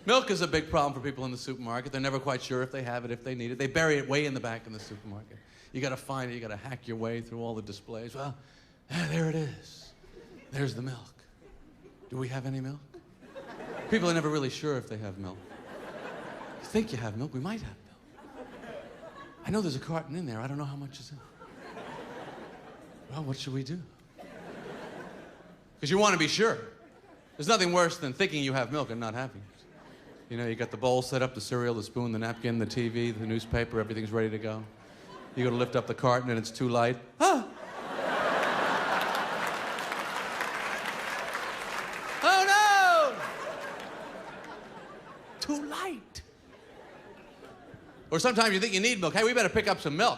Milk is a big problem for people in the supermarket. They're never quite sure if they have it, if they need it. They bury it way in the back in the supermarket. You got to find it. You got to hack your way through all the displays. Well, there it is. There's the milk. Do we have any milk? People are never really sure if they have milk. You think you have milk? We might have milk. I know there's a carton in there. I don't know how much is in it. Well, what should we do? Because you want to be sure. There's nothing worse than thinking you have milk and not having it. You know, you got the bowl set up, the cereal, the spoon, the napkin, the TV, the newspaper, everything's ready to go. You go to lift up the carton and it's too light. Ah! Oh no! Too light. Or sometimes you think you need milk. Hey, we better pick up some milk.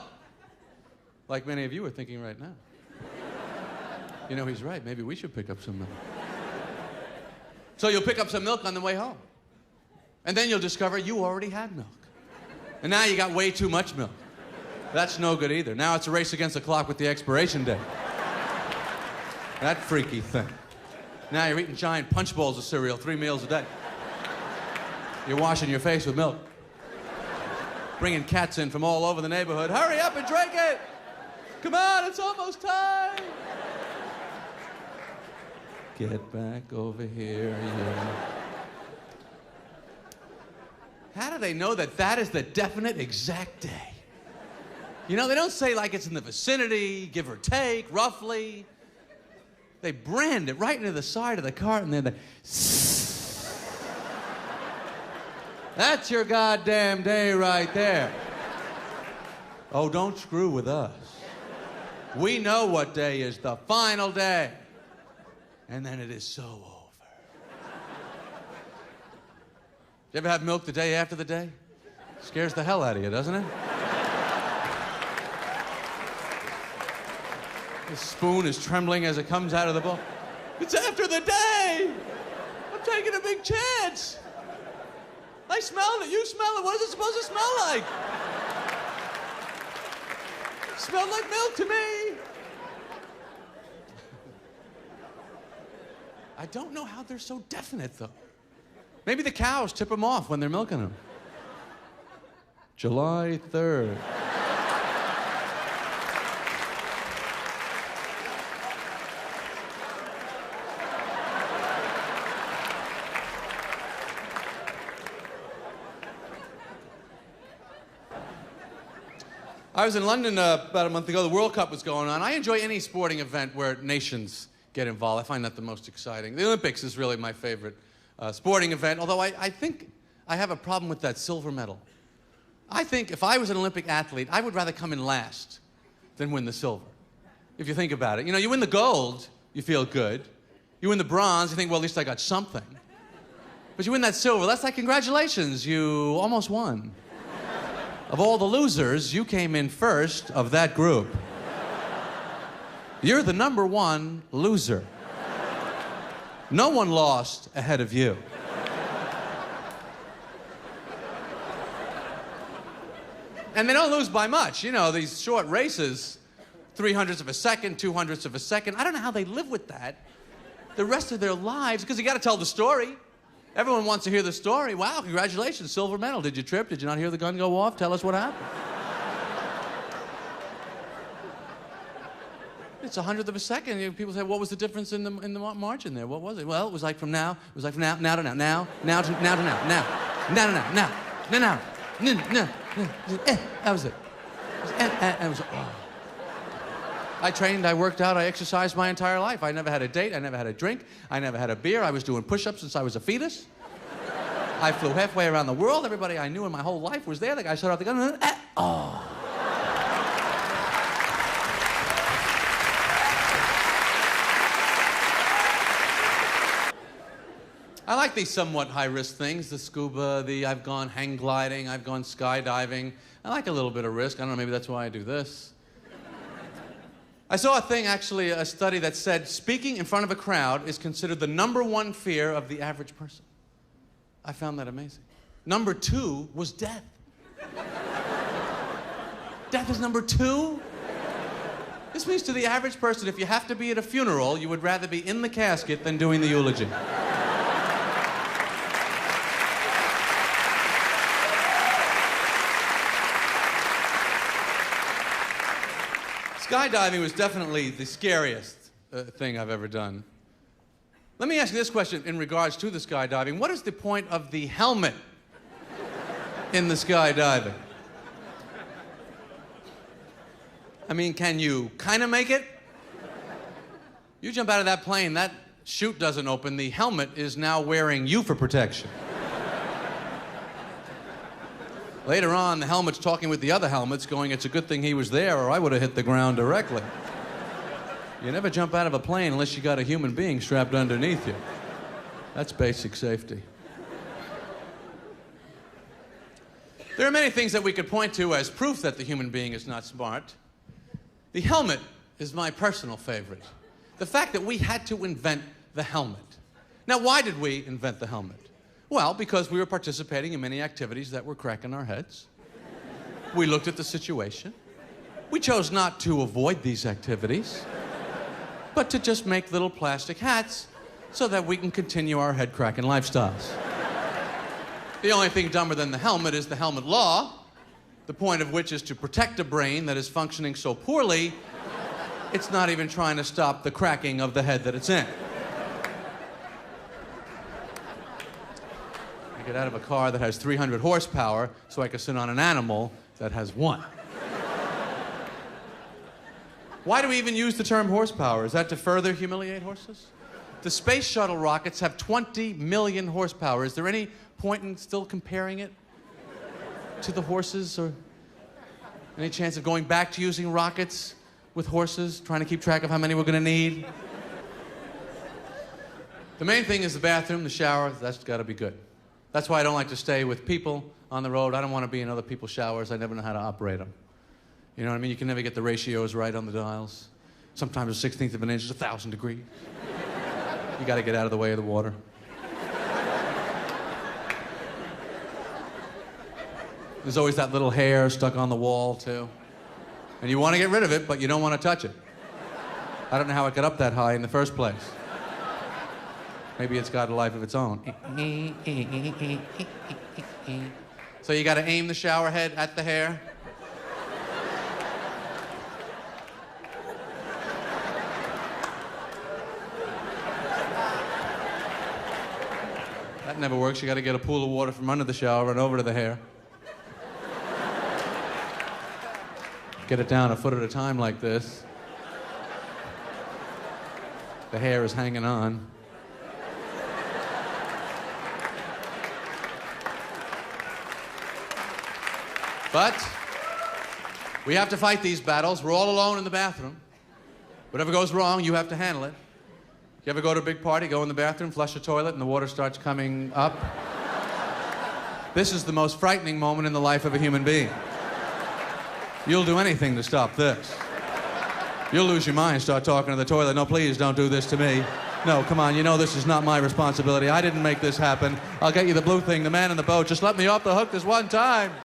Like many of you are thinking right now. You know, he's right. Maybe we should pick up some milk. So you'll pick up some milk on the way home. And then you'll discover you already had milk. And now you got way too much milk. That's no good either. Now it's a race against the clock with the expiration date. That freaky thing. Now you're eating giant punch bowls of cereal 3 meals a day. You're washing your face with milk. Bringing cats in from all over the neighborhood. Hurry up and drink it! Come on, it's almost time! Get back over here, yeah. How do they know that that is the definite exact day? You know, they don't say like it's in the vicinity, give or take, roughly. They brand it right into the side of the cart and then they... That's your goddamn day right there. Oh, don't screw with us. We know what day is the final day. And then it is so over. You ever have milk the day after the day? Scares the hell out of you, doesn't it? The spoon is trembling as it comes out of the bowl. It's after the day! I'm taking a big chance! I smelled it, you smell it, what is it supposed to smell like? It smelled like milk to me! I don't know how they're so definite, though. Maybe the cows tip them off when they're milking them. July 3rd. I was in London about a month ago. The World Cup was going on. I enjoy any sporting event where nations get involved. I find that the most exciting. The Olympics is really my favorite sporting event, although I think I have a problem with that silver medal. I think if I was an Olympic athlete, I would rather come in last than win the silver, if you think about it. You know, you win the gold, you feel good. You win the bronze, you think, well, at least I got something. But you win that silver, that's like, congratulations, you almost won. Of all the losers, you came in first of that group. You're the #1 loser. No one lost ahead of you. And they don't lose by much. You know, these short races, 300ths of a second, 200ths of a second. I don't know how they live with that the rest of their lives, because you got to tell the story. Everyone wants to hear the story. Wow, congratulations, silver medal. Did you trip? Did you not hear the gun go off? Tell us what happened. It's 100th of a second. People say, what was the difference in the margin there? What was it? Well, it was like from now to now, now to now, now to now, now to now. That was it. That was it. Oh. I trained, I worked out, I exercised my entire life. I never had a date, I never had a drink, I never had a beer. I was doing push-ups since I was a fetus. I flew halfway around the world. Everybody I knew in my whole life was there. The guy shot out the gun. Oh. I like these somewhat high-risk things, the scuba, I've gone hang gliding, I've gone skydiving. I like a little bit of risk. I don't know, maybe that's why I do this. I saw a thing, actually, a study that said speaking in front of a crowd is considered the #1 fear of the average person. I found that amazing. #2 was death. Death is #2? This means to the average person, if you have to be at a funeral, you would rather be in the casket than doing the eulogy. Skydiving was definitely the scariest thing I've ever done. Let me ask you this question in regards to the skydiving. What is the point of the helmet in the skydiving? I mean, can you kind of make it? You jump out of that plane, that chute doesn't open, the helmet is now wearing you for protection. Later on, the helmet's talking with the other helmets, going, it's a good thing he was there or I would have hit the ground directly. You never jump out of a plane unless you got a human being strapped underneath you. That's basic safety. There are many things that we could point to as proof that the human being is not smart. The helmet is my personal favorite. The fact that we had to invent the helmet. Now, why did we invent the helmet? Well, because we were participating in many activities that were cracking our heads. We looked at the situation. We chose not to avoid these activities, but to just make little plastic hats so that we can continue our head-cracking lifestyles. The only thing dumber than the helmet is the helmet law, the point of which is to protect a brain that is functioning so poorly, it's not even trying to stop the cracking of the head that it's in. I get out of a car that has 300 horsepower so I can sit on an animal that has 1. Why do we even use the term horsepower? Is that to further humiliate horses? The space shuttle rockets have 20 million horsepower. Is there any point in still comparing it to the horses, or any chance of going back to using rockets with horses, trying to keep track of how many we're going to need? The main thing is the bathroom, the shower. That's got to be good. That's why I don't like to stay with people on the road. I don't want to be in other people's showers. I never know how to operate them. You know what I mean? You can never get the ratios right on the dials. Sometimes a 16th of an inch is 1,000 degrees. You got to get out of the way of the water. There's always that little hair stuck on the wall, too. And you want to get rid of it, but you don't want to touch it. I don't know how it got up that high in the first place. Maybe it's got a life of its own. So you got to aim the shower head at the hair. That never works. You got to get a pool of water from under the shower and over to the hair. Get it down a foot at a time like this. The hair is hanging on. But we have to fight these battles. We're all alone in the bathroom. Whatever goes wrong, you have to handle it. You ever go to a big party, go in the bathroom, flush the toilet, and the water starts coming up? This is the most frightening moment in the life of a human being. You'll do anything to stop this. You'll lose your mind, start talking to the toilet. No, please don't do this to me. No, come on, you know this is not my responsibility. I didn't make this happen. I'll get you the blue thing, the man in the boat. Just let me off the hook this one time.